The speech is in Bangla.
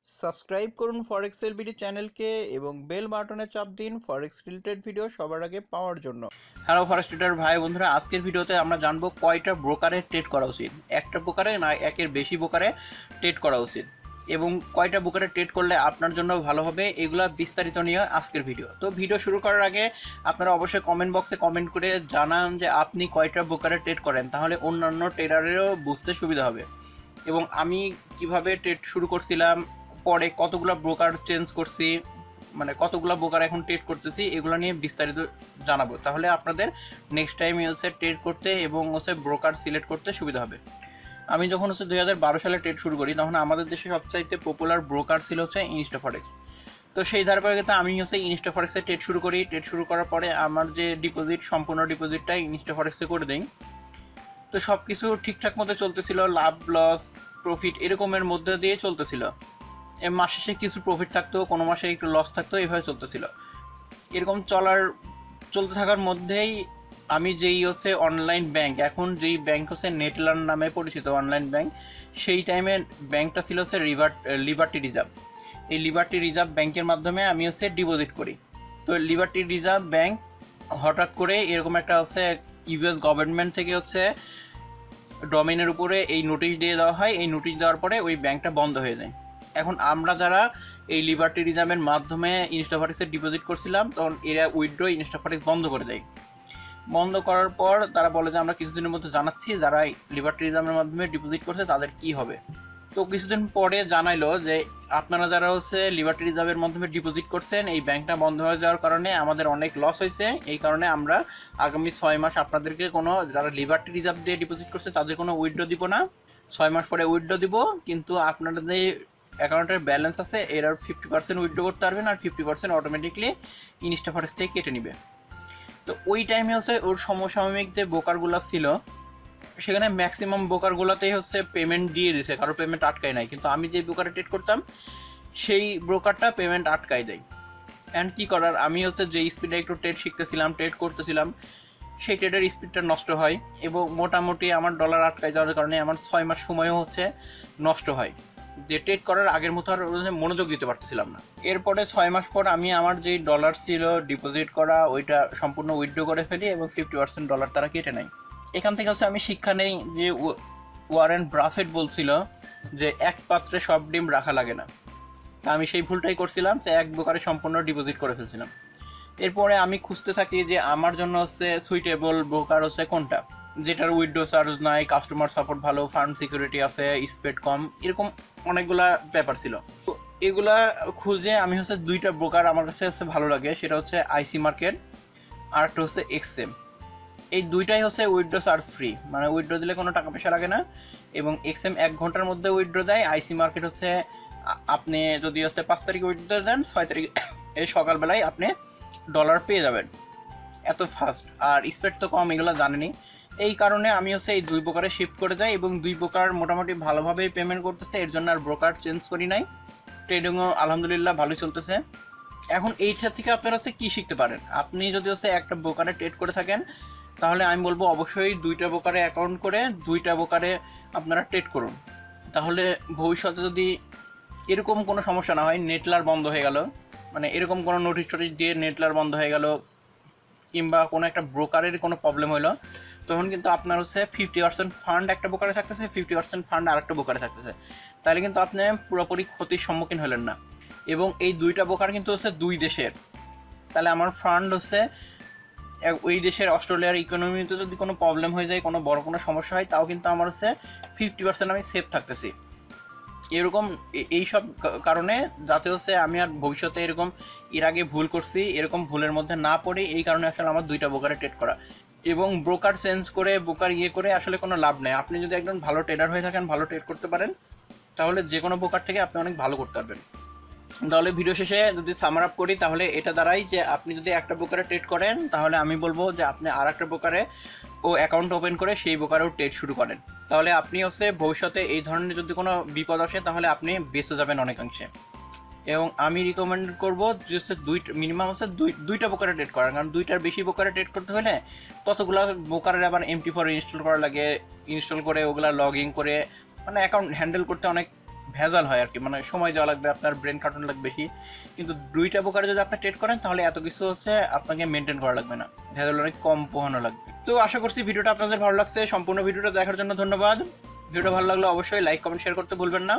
সাবস্ক্রাইব করুন ফরেক্স এলবিডি চ্যানেলকে এবং বেল বাটনে চাপ দিন ফরেক্স রিলেটেড ভিডিও সবার আগে পাওয়ার জন্য। হ্যালো ফরেক্স ট্রেডার ভাই বন্ধুরা, আজকের ভিডিওতে আমরা জানবো কয়টা ব্রোকারে ট্রেড করা উচিত, একটা ব্রোকারে না একের বেশি ব্রোকারে ট্রেড করা উচিত, এবং কয়টা ব্রোকারে ট্রেড করলে আপনার জন্য ভালো হবে, এগুলা বিস্তারিত নিয়ে আজকের ভিডিও। তো ভিডিও শুরু করার আগে আপনারা অবশ্যই কমেন্ট বক্সে কমেন্ট করে জানান যে আপনি কয়টা ব্রোকারে ট্রেড করেন, তাহলে অন্যান্য ট্রেডারেরও বুঝতে সুবিধা হবে। এবং আমি কিভাবে ট্রেড শুরু করছিলাম, পরে কতগুলো ব্রোকার চেঞ্জ করছি, মানে কতগুলো ব্রোকার এখন ট্রেড করতেছি, এগুলো নিয়ে বিস্তারিত জানাবো। তাহলে আপনাদের নেক্সট টাইম হচ্ছে ট্রেড করতে এবং হচ্ছে ব্রোকার সিলেক্ট করতে সুবিধা হবে। আমি যখন হচ্ছে 2012 সালে ট্রেড শুরু করি, তখন আমাদের দেশে সবচাইতে পপুলার ব্রোকার ছিল হচ্ছে ইনস্টাফরেক্স। তো সেই ধারাবাহিকতা আমি হচ্ছে ইনস্টাফরেক্সে ট্রেড শুরু করি। ট্রেড শুরু করার পরে আমার যে ডিপোজিট, সম্পূর্ণ ডিপোজিটটাই ইনস্টাফরেক্সে করে দিই। তো সব কিছু ঠিকঠাক মতো চলতেছিল, লাভ লস প্রফিট এরকমের মধ্যে দিয়ে চলতেছিল। মাস শেষে কিছু প্রফিট থাকতো, কোনো মাসে একটু লস থাকতো, এইভাবে চলতেছিল। এরকম চলতে থাকার মধ্যেই আমি যেই হচ্ছে অনলাইন ব্যাংক, এখন যেই ব্যাংক হচ্ছে নেটলার নামে পরিচিত অনলাইন ব্যাংক, সেই টাইমে ব্যাংকটা ছিল হচ্ছে লিবার্টি রিজার্ভ। এই লিবার্টি রিজার্ভ ব্যাংকের মাধ্যমে আমি হচ্ছে ডিপোজিট করি। তো লিবার্টি রিজার্ভ ব্যাংক হঠাৎ করে এরকম একটা হচ্ছে ইউএস গভর্নমেন্ট থেকে হচ্ছে ডোমেইনের উপরে এই নোটিশ দিয়ে দেওয়া হয়। এই নোটিশ দেওয়ার পরে ওই ব্যাংকটা বন্ধ হয়ে যায়। এখন আমরা যারা এই লিবার্টি রিজার্ভের মাধ্যমে ইনস্টাফরেক্সে ডিপোজিট করছিলাম, তখন এরা উইথড্র ইনস্টাফরেক্স বন্ধ করে দেয়। বন্ধ করার পর তারা বলে যে আমরা কিছুদিনের মধ্যে জানাচ্ছি যারা লিবার্টি রিজার্ভের মাধ্যমে ডিপোজিট করছে তাদের কি হবে। তো কিছুদিন পরে জানাইলো যে আপনারা যারা হচ্ছে লিবার্টি রিজার্ভের মাধ্যমে ডিপোজিট করছেন, এই ব্যাংকটা বন্ধ হয়ে যাওয়ার কারণে আমাদের অনেক লস হয়েছে। এই কারণে আমরা আগামী 6 মাস আপনাদেরকে কোনো, যারা লিবার্টি রিজার্ভ দিয়ে ডিপোজিট করছে তাদের কোনো উইথড্র দিব না। 6 মাস পরে উইথড্র দিব, কিন্তু আপনাদের যে অ্যাকাউন্টের ব্যালেন্স আছে এর 50% উইথড্র করতে পারবেন, আর 50% অটোমেটিকলি ইনস্টাফরেক্স থেকে কেটে নিবে। তো ওই টাইমে হচ্ছে ওর সমসাময়িক যে ব্রোকারগুলো ছিল, সেখানে ম্যাক্সিমাম ব্রোকারগুলোতেই হচ্ছে পেমেন্ট দিয়ে দিছে, কারো পেমেন্ট আটকায় নাই। কিন্তু আমি যে ব্রোকারে ট্রেড করতাম সেই ব্রোকারটা পেমেন্ট আটকায় দেয়। অ্যান্ড কী করার, আমি হচ্ছে যে স্পিডে একটু ট্রেড শিখতেছিলাম, ট্রেড করতেছিলাম, সেই ট্রেডের স্পিডটা নষ্ট হয় এবং মোটামুটি আমার ডলার আটকায় যাওয়ার কারণে আমার 6 মাস সময়ও হচ্ছে নষ্ট হয়, যে ট্রেড করার আগের মতো আর মনোযোগ দিতে পারতেছিলাম না। এরপরে 6 মাস পর আমি আমার যেই ডলার ছিল ডিপোজিট করা, ওইটা সম্পূর্ণ উইথড্র করে ফেলি এবং 50% ডলার তারা কেটে নেয়। এখান থেকে হচ্ছে আমি শিক্ষা নেই যে ওয়ারেন বাফেট বলছিল যে এক পাত্রে সব ডিম রাখা লাগে না। তা আমি সেই ভুলটাই করছিলাম, যে এক ব্রোকারে সম্পূর্ণ ডিপোজিট করে ফেলছিলাম। এরপরে আমি খুঁজতে থাকি যে আমার জন্য হচ্ছে সুইটেবল ব্রোকার হচ্ছে কোনটা, যেটার উইথড্র চার্জ নাই, কাস্টমার সাপোর্ট ভালো, ফান্ড সিকিউরিটি আছে, স্প্রেড কম, এরকম অনেকগুলা ব্যাপার ছিল। তো এগুলা খুঁজে আমি হচ্ছে দুইটা ব্রোকার আমার কাছে হচ্ছে ভালো লাগে, সেটা হচ্ছে আইসি মার্কেট আর একটা হচ্ছে এক্সএম। এই দুইটাই হচ্ছে উইথড্র চার্জ ফ্রি, মানে উইথড্র দিলে কোনো টাকা পয়সা লাগে না, এবং এক্সএম 1 ঘন্টার মধ্যে উইথড্র দেয়। আইসি মার্কেট হচ্ছে আপনি যদি হচ্ছে 5 তারিখে উইথড্র দেন, 6 তারিখে এই সকালবেলায় আপনি ডলার পেয়ে যাবেন, এত ফাস্ট। আর স্পিড তো কম, এগুলো জানেনি। এই কারণে আমি হচ্ছে এই দুই ব্রোকারে শিফট করে যাই এবং দুই ব্রোকার মোটামুটি ভালোভাবেই পেমেন্ট করতেছে, এর জন্য আর ব্রোকার চেঞ্জ করি নাই। ট্রেডিংও আলহামদুলিল্লাহ ভালোই চলতেছে। এখন এইটা থেকে আপনারা হচ্ছে কী শিখতে পারেন, আপনি যদি হচ্ছে একটা ব্রোকারে ট্রেড করে থাকেন, তাহলে আমি বলবো অবশ্যই দুইটা ব্রোকারে অ্যাকাউন্ট করে দুইটা ব্রোকারে আপনারা ট্রেড করুন। তাহলে ভবিষ্যতে যদি এরকম কোনো সমস্যা না হয়, নেটলার বন্ধ হয়ে গেল, মানে এরকম কোনো নোটিশ টোটিশ দিয়ে নেটলার বন্ধ হয়ে গেল, কিংবা কোনো একটা ব্রোকারের কোনো প্রবলেম হলো, তখন কিন্তু আপনার হচ্ছে 50% ফান্ড একটা ব্রোকারে থাকতেছে, 50% ফান্ড আর একটা ব্রোকারে থাকতেছে, তাহলে কিন্তু আপনি পুরোপুরি ক্ষতির সম্মুখীন হলেন না। এবং এই দুইটা ব্রোকার কিন্তু হচ্ছে দুই দেশের, তাহলে আমার ফান্ড হচ্ছে ওই দেশের, অস্ট্রেলিয়ার ইকোনমিতে যদি কোনো প্রবলেম হয়ে যায়, কোনো বড় কোনো সমস্যা হয়, তাও কিন্তু আমার হচ্ছে 50% আমি সেফ থাকতেছি। এরকম এইসব কারণে যাতে হচ্ছে আমি আর ভবিষ্যতে এরকম, এর আগে ভুল করছি, এরকম ভুলের মধ্যে না পড়ে, এই কারণে আসলে আমার দুইটা ব্রোকারে ট্রেড করা। এবং ব্রোকার চেঞ্জ করে, ব্রোকার করে আসলে কোনো লাভ নেই। আপনি যদি একজন ভালো ট্রেডার হয়ে থাকেন, ভালো ট্রেড করতে পারেন, তাহলে যে কোনো ব্রোকার থেকে আপনি অনেক ভালো করতে পারবেন। তাহলে ভিডিও শেষে যদি সামার আপ করি, তাহলে এটা দাঁড়াই যে আপনি যদি একটা ব্রোকারে ট্রেড করেন, তাহলে আমি বলবো যে আপনি আর একটা ব্রোকারে অ্যাকাউন্ট ওপেন করে সেই ব্রোকারেও ট্রেড শুরু করেন। তাহলে আপনি হচ্ছে ভবিষ্যতে এই ধরনের যদি কোনো বিপদ আসে, তাহলে আপনি বেঁচে যাবেন অনেকাংশে। এবং আমি রিকমেন্ড করবো যে হচ্ছে মিনিমাম হচ্ছে দুইটা ব্রোকারে ট্রেড করার, কারণ দুইটার বেশি ব্রোকারে ট্রেড করতে হলে ততগুলো ব্রোকারের আবার MT4 ইনস্টল করা লাগে, ইনস্টল করে ওগুলা লগ ইন করে, মানে অ্যাকাউন্ট হ্যান্ডেল করতে অনেক ভেজাল হয় আর কি, মানে সময় দেওয়া লাগবে, আপনার ব্রেন খাটানো লাগবে বেশি। কিন্তু দুইটা প্রকারে যদি আপনি ট্রেড করেন তাহলে এত কিছু হচ্ছে আপনাকে মেনটেন করা লাগবে না, ভেজাল অনেক কম পোহানো লাগবে। তো আশা করছি ভিডিওটা আপনাদের ভালো লাগছে। সম্পূর্ণ ভিডিওটা দেখার জন্য ধন্যবাদ। ভিডিওটা ভালো লাগলে অবশ্যই লাইক কমেন্ট শেয়ার করতে ভুলবেন না।